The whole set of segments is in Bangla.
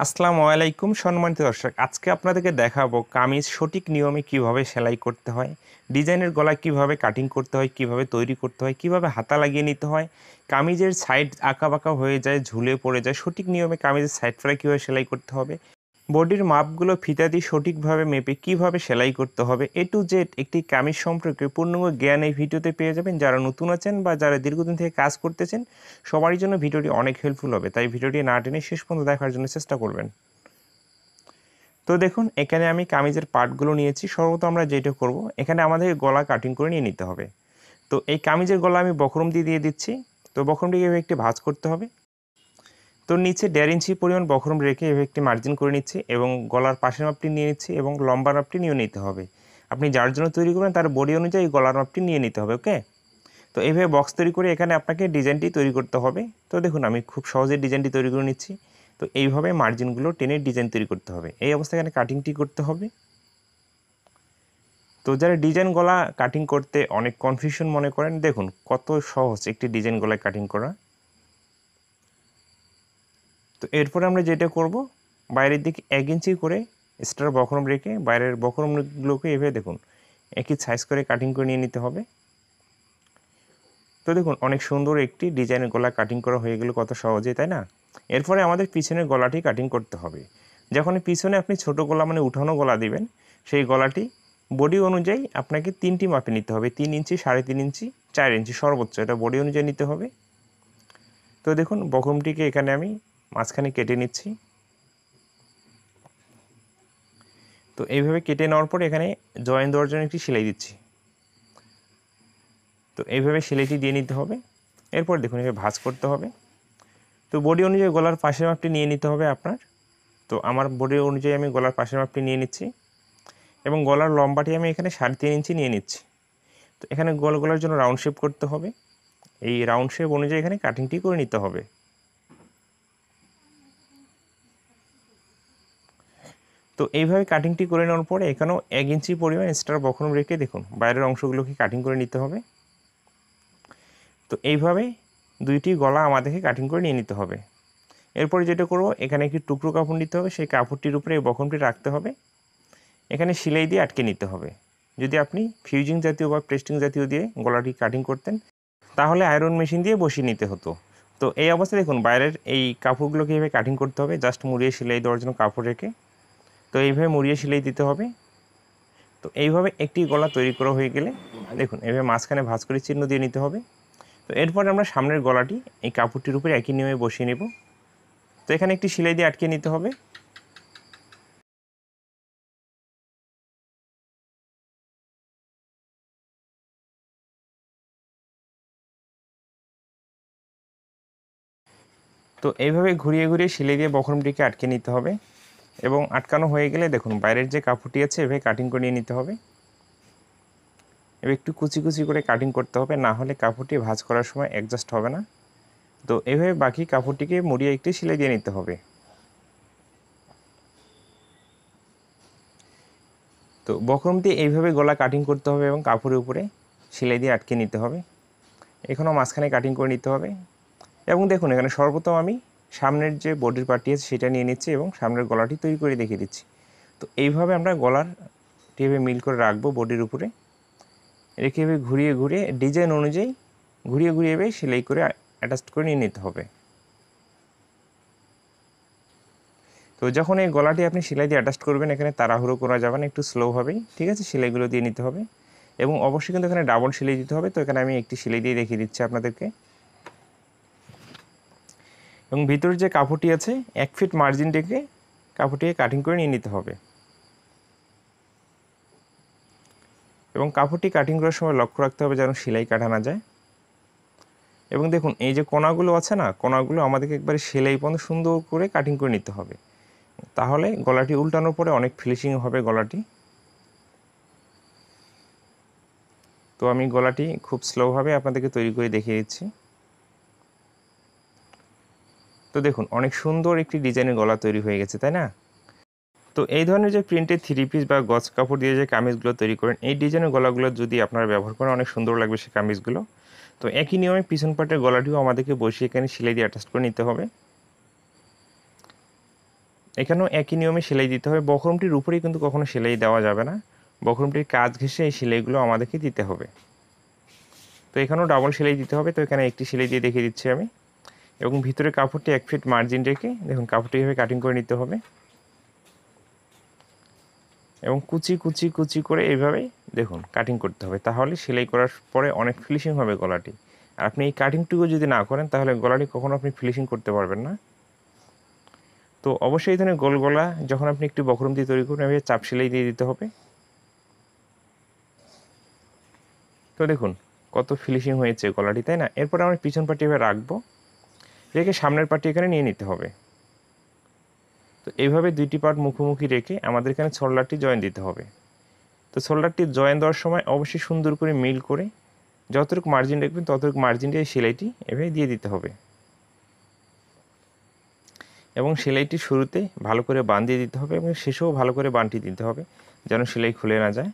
আসসালামু আলাইকুম সম্মানিত দর্শক, আজকে আপনাদেরকে দেখাবো কামিজ সঠিক নিয়মে কিভাবে সেলাই করতে হয়, ডিজাইনের গলা কিভাবে কাটিং করতে হয়, কিভাবে তৈরি করতে হয়, কিভাবে হাতা লাগিয়ে নিতে হয়, কামিজের সাইড আঁকাবাঁকা হয়ে যায়, ঝুলে পড়ে যায়, সঠিক নিয়মে কামিজের সাইড ফ্রাই কীভাবে সেলাই করতে হবে, বডির মাপগুলো ফিতা দিয়ে সঠিকভাবে মেপে কিভাবে সেলাই করতে হবে, এ টু জেড একটি কামিজ সম্পর্কে পূর্ণাঙ্গ জ্ঞান এই ভিডিওতে পেয়ে যাবেন। যারা নতুন আছেন বা যারা দীর্ঘদিন থেকে কাজ করতেছেন সবারই জন্য ভিডিওটি অনেক হেল্পফুল হবে, তাই ভিডিওটি না টেনে শেষ পর্যন্ত দেখার জন্য চেষ্টা করবেন। তো দেখুন, এখানে আমি কামিজের পার্টগুলো নিয়েছি। সর্বপ্রথম আমরা যেটা করব, এখানে আমাদের গলা কাটিং করে নিয়ে নিতে হবে। তো এই কামিজের গলা আমি বক্রম দিয়ে দিচ্ছি। তো বক্রমটিকে এভাবে একটি ভাঁজ করতে হবে। তো নিচে 1.5 ইঞ্চি পরিমাণ বক্রম রেখে এভাবে একটি মার্জিন করে নিচ্ছি এবং গলার পাশের মাপটি নিয়ে নিচ্ছি এবং লম্বার মাপটি নিয়ে নিতে হবে। আপনি যার জন্য তৈরি করবেন তার বডি অনুযায়ী গলার মাপটি নিয়ে নিতে হবে। ওকে, তো এইভাবে বক্স তৈরি করে এখানে আপনাকে ডিজাইনটি তৈরি করতে হবে। তো দেখুন, আমি খুব সহজে ডিজাইনটি তৈরি করে নিচ্ছি। তো এইভাবে মার্জিনগুলো টেনে ডিজাইন তৈরি করতে হবে। এই অবস্থায় এখানে কাটিংটি করতে হবে। তো যারা ডিজাইন গলা কাটিং করতে অনেক কনফিউশন মনে করেন, দেখুন কত সহজ একটি ডিজাইন গলায় কাটিং করা। তো এরপরে আমরা যেটা করব, বাইরের দিকে 1 ইঞ্চি করে এক্সট্রা বক্রম রেখে বাইরের বক্রমগুলোকে এভাবে দেখুন একই সাইজ করে কাটিং করে নিয়ে নিতে হবে। তো দেখুন, অনেক সুন্দর একটি ডিজাইনের গলা কাটিং করা হয়ে গেল কত সহজে, তাই না? এরপরে আমাদের পিছনের গলাটি কাটিং করতে হবে। যখন পিছনে আপনি ছোট গলা মানে উঠানো গলা দিবেন, সেই গলাটি বডি অনুযায়ী আপনাকে 3টি মাপে নিতে হবে। 3 ইঞ্চি, 3.5 ইঞ্চি, 4 ইঞ্চি সর্বোচ্চ, এটা বডি অনুযায়ী নিতে হবে। তো দেখুন, বক্রমটিকে এখানে আমি মাঝখানে কেটে নিচ্ছি। তো এইভাবে কেটে নেওয়ার পর এখানে জয়েন দেওয়ার জন্য একটি সেলাই দিচ্ছি। তো এইভাবে সেলাইটি দিয়ে নিতে হবে। এরপর দেখুন, এভাবে ভাঁজ করতে হবে। তো বডি অনুযায়ী গলার পাশের মাপটি নিয়ে নিতে হবে আপনার। তো আমার বডি অনুযায়ী আমি গলার পাশের মাপটি নিয়ে নিচ্ছি এবং গলার লম্বাটি আমি এখানে 3.5 ইঞ্চি নিয়ে নিচ্ছি। তো এখানে গলার জন্য রাউন্ড শেপ করতে হবে। এই রাউন্ড শেপ অনুযায়ী এখানে কাটিংটি করে নিতে হবে। তো এইভাবে কাটিংটি করে নেওয়ার পরে এখানেও 1 ইঞ্চি পরিমাণ এক্সট্রা বক্রম রেখে দেখুন বাইরের অংশগুলোকে কাটিং করে নিতে হবে। তো এইভাবে দুইটি গলা আমাদেরকে কাটিং করে নিয়ে নিতে হবে। এরপরে যেটা করব, এখানে একটি টুকরো কাপড় নিতে হবে, সেই কাপড়টির উপরে এই বক্রমটি রাখতে হবে। এখানে সেলাই দিয়ে আটকে নিতে হবে। যদি আপনি ফিউজিং জাতীয় বা পেস্টিং জাতীয় দিয়ে গলাটি কাটিং করতেন তাহলে আয়রন মেশিন দিয়ে বসিয়ে নিতে হতো। তো এই অবস্থায় দেখুন বাইরের এই কাপড়গুলোকে এইভাবে কাটিং করতে হবে, জাস্ট মুড়িয়ে সেলাই দেওয়ার জন্য কাপড় রেখে। তো এইভাবে মুড়িয়ে সেলাই দিতে হবে। তো এইভাবে একটি গলা তৈরি করা হয়ে গেলে দেখুন এইভাবে মাঝখানে ভাঁজ করে চিহ্ন দিয়ে নিতে হবে। তো এরপর আমরা সামনের গলাটি এই কাপড়টির উপরে একই নিয়মে বসিয়ে নেব। তো এখানে একটি সেলাই দিয়ে আটকে নিতে হবে। তো এইভাবে ঘুরিয়ে ঘুরিয়ে সেলাই দিয়ে বক্রমটিকে আটকে নিতে হবে এবং আটকানো হয়ে গেলে দেখুন বাইরের যে কাপড়টি আছে এভাবে কাটিং করে নিতে হবে। এবার একটু কুচি কুচি করে কাটিং করতে হবে, না হলে কাপড়টি ভাঁজ করার সময় অ্যাডজাস্ট হবে না। তো এইভাবে বাকি কাপড়টিকে মুড়িয়ে একটি সেলাই দিয়ে নিতে হবে। তো বক্রমটি এইভাবে গলা কাটিং করতে হবে এবং কাপড়ের উপরে সেলাই দিয়ে আটকে নিতে হবে। এখানেও মাঝখানে কাটিং করে নিতে হবে এবং দেখুন এখানে সর্বপ্রথম আমি সামনের যে বডির পার্টি আছে সেটা নিয়ে নিচ্ছি এবং সামনের গলাটি তৈরি করে দেখিয়ে দিচ্ছি। তো এইভাবে আমরা গলারটি এভাবে মিল করে রাখবো বডির উপরে রেখে এভাবে ঘুরিয়ে ঘুরিয়ে ডিজাইন অনুযায়ী ঘুরিয়ে ঘুরিয়ে এভাবে সেলাই করে অ্যাটাচ করে নিয়ে নিতে হবে। তো যখন এই গলাটি আপনি সেলাই দিয়ে অ্যাটাচ করবেন এখানে তাড়াহুড়ো করা যাবে না, একটু স্লোভাবেই, ঠিক আছে, সেলাইগুলো দিয়ে নিতে হবে এবং অবশ্যই কিন্তু এখানে ডাবল সেলাই দিতে হবে। তো এখানে আমি একটি সেলাই দিয়ে দেখিয়ে দিচ্ছি আপনাদেরকে এবং ভিতরের যে কাপড়টি আছে 1 ফিট মার্জিন রেখে কাপড়টিকে কাটিং করে নিয়ে নিতে হবে এবং কাপড়টি কাটিং করার সময় লক্ষ্য রাখতে হবে যেন সেলাই কাটা না যায়। এবং দেখুন এই যে কোনাগুলো আছে না, কোনাগুলো আমাদেরকে একবারে সেলাই পর্যন্ত সুন্দর করে কাটিং করে নিতে হবে, তাহলে গলাটি উল্টানোর পরে অনেক ফিনিশিং হবে গলাটি। তো আমি গলাটি খুব স্লোভাবে আপনাদেরকে তৈরি করে দেখিয়ে দিচ্ছি। তো দেখুন অনেক সুন্দর একটি ডিজাইনের গলা তৈরি হয়ে গেছে, তাই না? তো এই ধরনের যে প্রিন্টের 3 পিস বা গজ কাপড় দিয়ে যে কামিজগুলো তৈরি করেন এই ডিজাইনের গলাগুলো যদি আপনারা ব্যবহার করেন অনেক সুন্দর লাগবে সেই কামিজগুলো। তো একই নিয়মে পিছন পাটের গলাটিও আমাদেরকে বসিয়ে এখানে সেলাই দিয়ে অ্যাটাচ করে নিতে হবে। এখানেও একই নিয়মে সেলাই দিতে হবে। বক্রমটির উপরেই কিন্তু কখনো সেলাই দেওয়া যাবে না, বক্রমটির কাজ ঘেঁষে এই সেলাইগুলো আমাদেরকে দিতে হবে। তো এখানেও ডাবল সেলাই দিতে হবে। তো এখানে একটি সেলাই দিয়ে দেখিয়ে দিচ্ছি আমি, এবং ভিতরে কাপড়টি 1 ফিট মার্জিন রেখে দেখুন কাপড়টি এভাবে কাটিং করে নিতে হবে, এবং কুচি কুচি কুচি করে এইভাবেই দেখুন কাটিং করতে হবে। তাহলে সেলাই করার পরে অনেক ফিনিশিং হবে গলাটি। আর আপনি এই কাটিংটুকু যদি না করেন তাহলে গলাটি কখনো আপনি ফিনিশিং করতে পারবেন না। তো অবশ্যই এই ধরনের গোল গলা যখন আপনি একটু বক্রম দিয়ে তৈরি করবেন, এভাবে চাপ সেলাই দিয়ে দিতে হবে। তো দেখুন কত ফিনিশিং হয়েছে গলাটি, তাই না? এরপরে আমরা পিছন পাটি এভাবে রাখবো, রেখে সামনের পাটি এখানে নিয়ে নিতে হবে। তো এইভাবে দুইটি পার্ট মুখোমুখি রেখে আমাদের এখানে শোল্ডারটি জয়েন দিতে হবে। তো শোল্ডারটি জয়েন দেওয়ার সময় অবশ্যই সুন্দর করে মিল করে যতটুকু মার্জিন রাখবেন ততটুকু মার্জিন দিয়ে সেলাইটি এভাবে দিয়ে দিতে হবে, এবং সেলাইটি শুরুতে ভালো করে বান দিয়ে দিতে হবে এবং শেষেও ভালো করে বানটি দিতে হবে যেন সেলাই খুলে না যায়।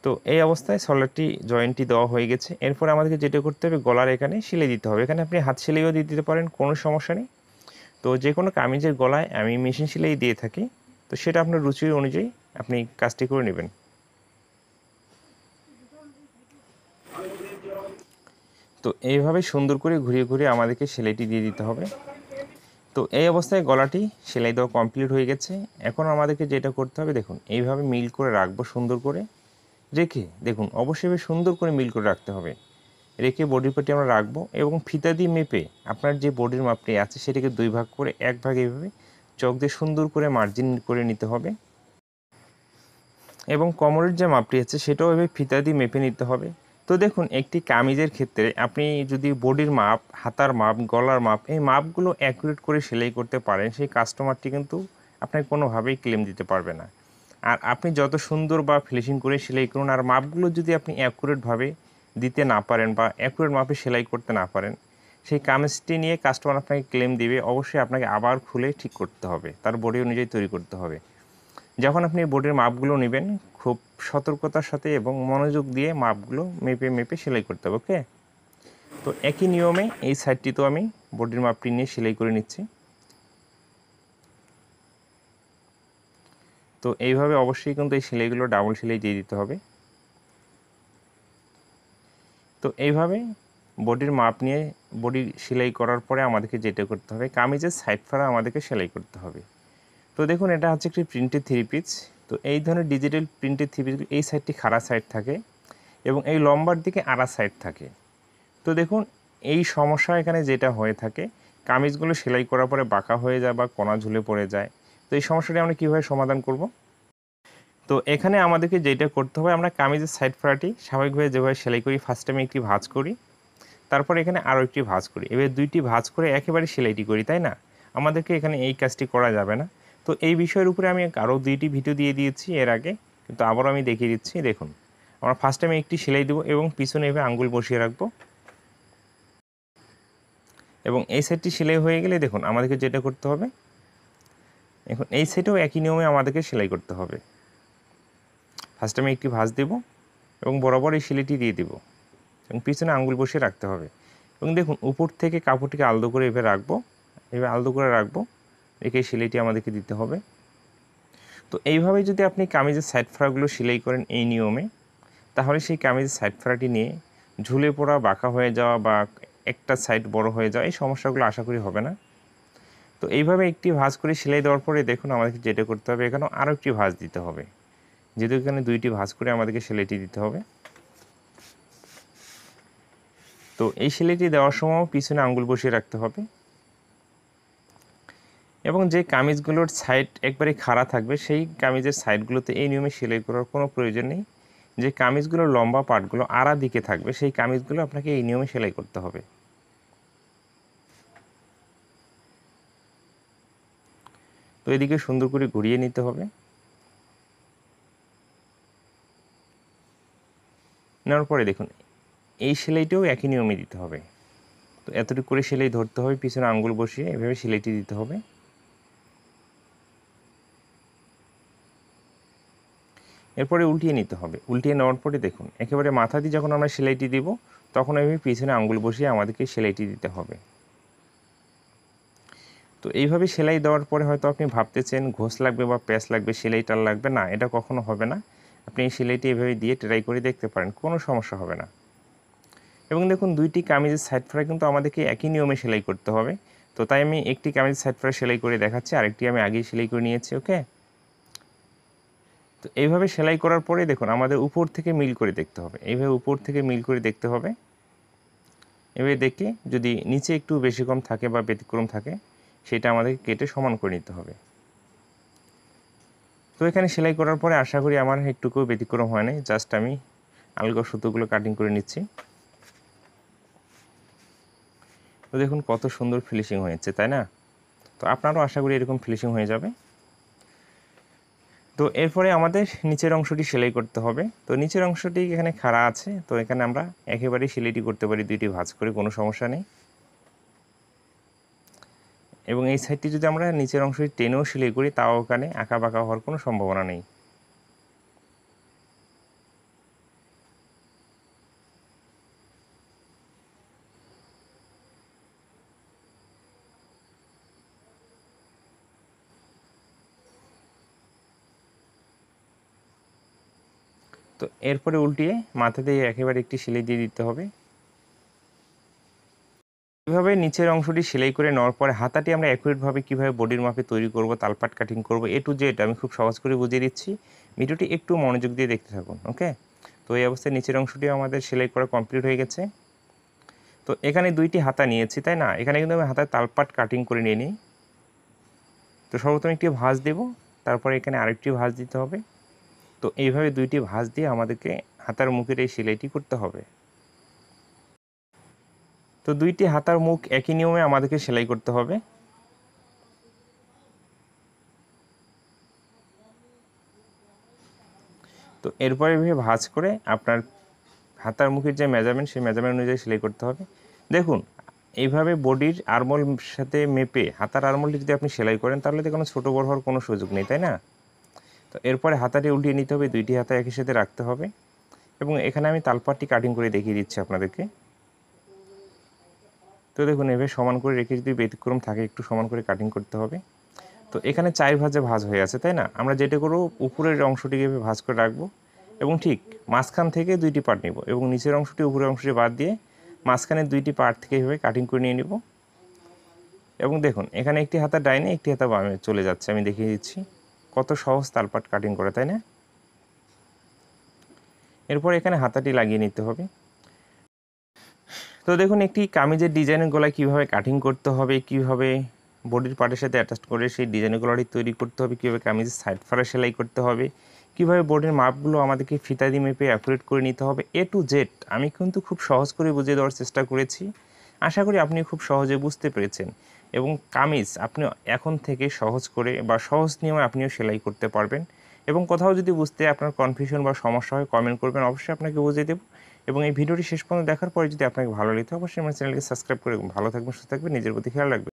তো এই অবস্থায় শোল্ডারটি জয়েন্টটি দেওয়া হয়ে গেছে। এরপর আমাদেরকে যেটা করতে হবে, গলার এখানে সেলাই দিতে হবে। এখানে আপনি হাত সেলাইও দিয়ে দিতে পারেন, কোনো সমস্যা নেই। তো যে কোনো কামিজের গলায় আমি মেশিন সেলাই দিয়ে থাকি, তো সেটা আপনার রুচি অনুযায়ী আপনি কাজটি করে নেবেন। তো এইভাবে সুন্দর করে ঘুরিয়ে ঘুরিয়ে আমাদেরকে সেলাইটি দিয়ে দিতে হবে। তো এই অবস্থায় গলাটি সেলাই দেওয়া কমপ্লিট হয়ে গেছে। এখন আমাদেরকে যেটা করতে হবে, দেখুন এইভাবে মিল করে রাখবো, সুন্দর করে রেখে দেখুন অবশ্যই সুন্দর করে মিল করে রাখতে হবে। রেখে বডির পাটি আমরা রাখবো এবং ফিতা দিয়ে মেপে আপনার যে বডির মাপটি আছে সেটাকে 2 ভাগ করে 1 ভাগ এইভাবে চক দিয়ে সুন্দর করে মার্জিন করে নিতে হবে, এবং কোমরের যে মাপটি আছে সেটাও এভাবে ফিতা দিয়ে মেপে নিতে হবে। তো দেখুন একটি কামিজের ক্ষেত্রে আপনি যদি বডির মাপ, হাতার মাপ, গলার মাপ এই মাপগুলো অ্যাকুরেট করে সেলাই করতে পারেন, সেই কাস্টমারটি কিন্তু আপনাকে কোনোভাবেই ক্লেম দিতে পারবে না। আর আপনি যত সুন্দর বা ফিনিশিং করে সেলাই করুন, আর মাপগুলো যদি আপনি অ্যাকুরেটভাবে দিতে না পারেন বা অ্যাকুরেট মাপে সেলাই করতে না পারেন, সেই কামিজটি নিয়ে কাস্টমার আপনাকে ক্লেম দিবে। অবশ্যই আপনাকে আবার খুলে ঠিক করতে হবে, তার বডি অনুযায়ী তৈরি করতে হবে। যখন আপনি বোর্ডের মাপগুলো নেবেন, খুব সতর্কতার সাথে এবং মনোযোগ দিয়ে মাপগুলো মেপে মেপে সেলাই করতে হবে। ওকে, তো একই নিয়মে এই সাইডটি তো আমি বোর্ডের মাপটি নিয়ে সেলাই করে নিচ্ছি। তো এইভাবে অবশ্যই কিন্তু এই সেলাইগুলো ডাবল সেলাই দিয়ে দিতে হবে। তো এইভাবে বডির মাপ নিয়ে বডি সেলাই করার পরে আমাদেরকে যেটা করতে হবে, কামিজের সাইড ফাড়া আমাদেরকে সেলাই করতে হবে। তো দেখুন এটা হচ্ছে একটি প্রিন্টেড থ্রি পিস। তো এই ধরনের ডিজিটাল প্রিন্টেড থ্রি পিস এই সাইডটি খাড়া সাইড থাকে এবং এই লম্বার দিকে আড়া সাইড থাকে। তো দেখুন এই সমস্যা এখানে যেটা হয়ে থাকে, কামিজগুলো সেলাই করার পরে বাঁকা হয়ে যায় বা কোনা ঝুলে পড়ে যায়। তো এই সমস্যাটি আমরা কীভাবে সমাধান করব? তো এখানে আমাদেরকে যেটা করতে হবে, আমরা কামিজের সাইড ফাড়াটি স্বাভাবিকভাবে যেভাবে সেলাই করি, ফার্স্টে আমি একটি ভাঁজ করি, তারপর এখানে আরও একটি ভাঁজ করি, এবার দুইটি ভাঁজ করে একেবারে সেলাইটি করি, তাই না? আমাদেরকে এখানে এই কাজটি করা যাবে না। তো এই বিষয়ের উপরে আমি আরও 2টি ভিডিও দিয়ে দিয়েছি এর আগে, কিন্তু আবারও আমি দেখিয়ে দিচ্ছি। দেখুন আমরা ফার্স্টে আমি একটি সেলাই দেবো এবং পিছনে এভাবে আঙ্গুল বসিয়ে রাখবো, এবং এই সাইডটি সেলাই হয়ে গেলে দেখুন আমাদেরকে যেটা করতে হবে, এখন এই সাইডেও একই নিয়মে আমাদেরকে সেলাই করতে হবে। ফার্স্টে আমি একটি ভাঁজ দেব এবং বরাবর এই সেলাইটি দিয়ে দেব এবং পিছনে আঙ্গুল বসিয়ে রাখতে হবে, এবং দেখুন উপর থেকে কাপড়টিকে আলতো করে এভাবে রাখবো, এভাবে আলতো করে রাখবো, রেখে সেলাইটি আমাদেরকে দিতে হবে। তো এইভাবে যদি আপনি কামিজের সাইড ফাড়াগুলো সেলাই করেন এই নিয়মে, তাহলে সেই কামিজের সাইড ফাড়াটি নিয়ে ঝুলে পড়া, বাঁকা হয়ে যাওয়া বা একটা সাইড বড় হয়ে যাওয়া এই সমস্যাগুলো আশা করি হবে না। তো এইভাবে একটি ভাঁজ করে সেলাই দেওয়ার পরে দেখুন আমাদেরকে যেটা করতে হবে, এখানেও আরও একটি ভাঁজ দিতে হবে, যেহেতু এখানে 2টি ভাঁজ করে আমাদেরকে সেলাইটি দিতে হবে। তো এই সেলাইটি দেওয়ার সময় পিছনে আঙ্গুল বসিয়ে রাখতে হবে, এবং যে কামিজগুলোর সাইড একবারে খাড়া থাকবে সেই কামিজের সাইডগুলোতে এই নিয়মে সেলাই করার কোনো প্রয়োজন নেই। যে কামিজগুলোর লম্বা পার্টগুলো আড়া দিকে থাকবে সেই কামিজগুলো আপনাকে এই নিয়মে সেলাই করতে হবে। তো এদিকে সুন্দর করে ঘুরিয়ে নিতে হবে, নেওয়ার পরে দেখুন এই সেলাইটাও একই নিয়মে দিতে হবে। তো এতটুকু করে সেলাই ধরতে হবে, পিছনে আঙ্গুল বসিয়ে এভাবে সেলাইটি দিতে হবে। এরপরে উল্টিয়ে নিতে হবে, উল্টিয়ে নেওয়ার পরে দেখুন একেবারে মাথা দিয়ে যখন আমরা সেলাইটি দিব তখন এভাবে পিছনে আঙ্গুল বসিয়ে আমাদেরকে সেলাইটি দিতে হবে। তো এইভাবে সেলাই দেওয়ার পরে হয়তো আপনি ভাবতেছেন ঘোষ লাগবে বা প্যাচ লাগবে, সেলাইটার লাগবে না, এটা কখনো হবে না। আপনি এই সেলাইটি এভাবে দিয়ে ট্রাই করে দেখতে পারেন, কোনো সমস্যা হবে না। এবং দেখুন দুইটি কামিজের সাইড ফ্রাই কিন্তু আমাদেরকে একই নিয়মে সেলাই করতে হবে। তো তাই আমি একটি কামিজের সাইড ফ্রাই সেলাই করে দেখাচ্ছি, আরেকটি আমি আগেই সেলাই করে নিয়েছি। ওকে, তো এইভাবে সেলাই করার পরে দেখুন আমাদের উপর থেকে মিল করে দেখতে হবে, এইভাবে উপর থেকে মিল করে দেখতে হবে। এভাবে দেখে যদি নিচে একটু বেশি কম থাকে বা ব্যতিক্রম থাকে সেটা আমাদেরকে কেটে সমান করে নিতে হবে। তো এখানে সেলাই করার পরে আশা করি আমার একটুকুও ব্যতিক্রম হয় নাই, জাস্ট আমি আলগা সুতোগুলো কাটিং করে নিচ্ছি। তো দেখুন কত সুন্দর ফিনিশিং হয়েছে, তাই না? তো আপনারও আশা করি এরকম ফিনিশিং হয়ে যাবে। তো এরপরে আমাদের নিচের অংশটি সেলাই করতে হবে। তো নিচের অংশটি এখানে খাড়া আছে, তো এখানে আমরা একেবারেই সেলাইটি করতে পারি দুইটি ভাঁজ করে, কোনো সমস্যা নেই। এবং এই সাইডটি যদি আমরা নিচের অংশটি টেনেও সেলাই করি তাও ওখানে আঁকা বাঁকা হওয়ার কোনো সম্ভাবনা নেই। তো এরপরে উল্টিয়ে মাথা দিয়ে একেবারে একটি সেলাই দিয়ে দিতে হবে। এভাবে নিচের অংশটি সেলাই করে নেওয়ার পরে হাতাটি আমরা অ্যাকুরেটভাবে কীভাবে বডির মাপে তৈরি করব, তালপাট কাটিং করব, এ টু জেড আমি খুব সহজ করে বুঝিয়ে দিচ্ছি। ভিডিওটি একটু মনোযোগ দিয়ে দেখতে থাকুন। ওকে, তো এই অবস্থায় নিচের অংশটি আমাদের সেলাই করা কমপ্লিট হয়ে গেছে। তো এখানে দুইটি হাতা নিয়েছি, তাই না? এখানে কিন্তু আমি হাতায় তালপাট কাটিং করে নিয়ে নিই। তো সর্বপ্রথম একটি ভাঁজ দেব, তারপরে এখানে আরেকটি ভাঁজ দিতে হবে। তো এইভাবে দুইটি ভাঁজ দিয়ে আমাদেরকে হাতার মুখের এই সেলাইটি করতে হবে। তো দুইটি হাতার মুখ একই নিয়মে আমাদেরকে সেলাই করতে হবে। তো এরপরে এভাবে ভাঁজ করে আপনার হাতার মুখের যে মেজারমেন্ট সেই মেজারমেন্ট অনুযায়ী সেলাই করতে হবে। দেখুন এইভাবে বডির আরমোল সাথে মেপে হাতার আরমোলটি যদি আপনি সেলাই করেন তাহলে তো কোনো ছোটো বড় হওয়ার কোনো সুযোগ নেই, তাই না? তো এরপরে হাতাটি উল্টিয়ে নিতে হবে, দুইটি হাতা একই সাথে রাখতে হবে। এবং এখানে আমি তালপাটটি কাটিং করে দেখিয়ে দিচ্ছি আপনাদেরকে। তো দেখুন এভাবে সমান করে রেখে যদি ব্যতিক্রম থাকে একটু সমান করে কাটিং করতে হবে। তো এখানে 4 ভাঁজে ভাঁজ হয়ে আছে, তাই না? আমরা যেটা করব উপরের অংশটিকে এভাবে ভাঁজ করে রাখবো এবং ঠিক মাঝখান থেকে দুইটি পার্ট নিব এবং নিচের অংশটি উপরের অংশটি বাদ দিয়ে মাঝখানে দুইটি পার্ট থেকে এভাবে কাটিং করে নিয়ে নিব। এবং দেখুন এখানে একটি হাতা ডাইনে একটি হাতা বামে চলে যাচ্ছে, আমি দেখিয়ে দিচ্ছি। কত সহজ তালপাট কাটিং করে, তাই না? এরপর এখানে হাতাটি লাগিয়ে নিতে হবে। তো দেখুন একটি কামিজের ডিজাইনের গলায় কীভাবে কাটিং করতে হবে, কীভাবে বডির পার্টের সাথে অ্যাটাচ করে সেই ডিজাইনের গলাটি তৈরি করতে হবে, কীভাবে কামিজের সাইড ফাড়া সেলাই করতে হবে, কীভাবে বডির মাপগুলো আমাদেরকে ফিতা দিয়ে মেপে অ্যাকুরেট করে নিতে হবে, এ টু জেড আমি কিন্তু খুব সহজ করে বুঝিয়ে দেওয়ার চেষ্টা করেছি। আশা করি আপনি খুব সহজে বুঝতে পেরেছেন এবং কামিজ আপনি এখন থেকে সহজ করে বা সহজ নিয়মে আপনিও সেলাই করতে পারবেন। এবং কোথাও যদি বুঝতে আপনার কনফিউশন বা সমস্যা হয় কমেন্ট করবেন, অবশ্যই আপনাকে বুঝিয়ে দেব। এবং এই ভিডিওটি শেষ পর্যন্ত দেখার পরে যদি আপনাকে ভালো লেগে থাকে অবশ্যই আমার চ্যানেলকে সাবস্ক্রাইব করে ভালো থাকবেন, সুস্থ থাকবেন, নিজের প্রতি খেয়াল রাখবেন।